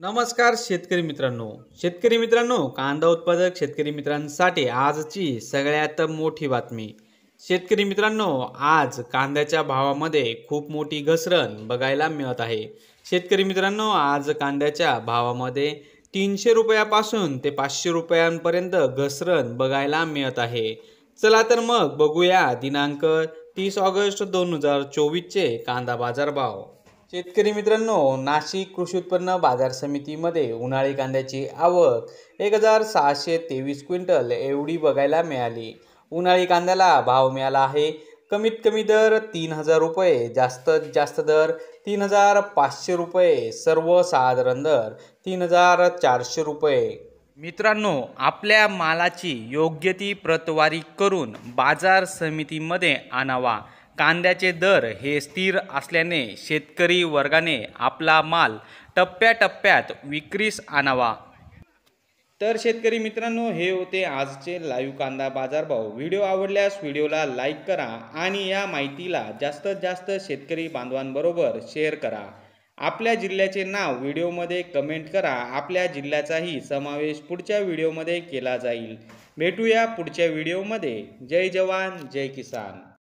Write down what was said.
नमस्कार शेतकरी मित्रांनो, कांदा उत्पादक शेतकरी मित्रांसाठी आजची सगळ्यात मोठी बातमी। शेतकरी मित्रांनो, आज कांद्याच्या भावामध्ये खूप मोठी घसरण बघायला मिळत आहे। शेतकरी मित्रांनो, आज कांद्याच्या भावामध्ये 300 रुपयापासून ते 500 रुपयांपर्यंत घसरण बघायला मिळत आहे। चला तर मग बघूया दिनांक 30 ऑगस्ट 2024 चे कांदा बाजार भाव। शेतकरी मित्रांनो, नाशिक कृषी उत्पन्न बाजार समितीमध्ये उन्हाळी कांद्याची आवक 1623 क्विंटल एवढी बघायला मिळाली। उन्हाळी कांद्याला भाव मिळाला आहे कमीत कमी दर 3000 रुपये, जास्तीत जास्त दर 3500 रुपये, सर्वसाधारण दर 3400 रुपये। मित्रांनो, आपल्या मालाची योग्य ती प्रतवारी करून बाजार समितीमध्ये आणावा। कांद्याचे दर हे स्थिर असल्याने शेतकरी वर्गाने आपला माल टप्प्याटप्प्यात विक्रीस आणावा। तर शेतकरी मित्रांनो, हे होते आजचे लाईव्ह कांदा बाजारभाव। व्हिडिओ आवडल्यास व्हिडिओला लाईक करा आणि या माहितीला जास्तीत जास्त शेतकरी बांधवांबरोबर शेअर करा। आपल्या जिल्ह्याचे नाव व्हिडिओमध्ये कमेंट करा। आपल्या जिल्ह्याचाही समावेश पुढच्या व्हिडिओमध्ये केला जाईल। भेटूया पुढच्या व्हिडिओमध्ये। जय जवान जय किसान।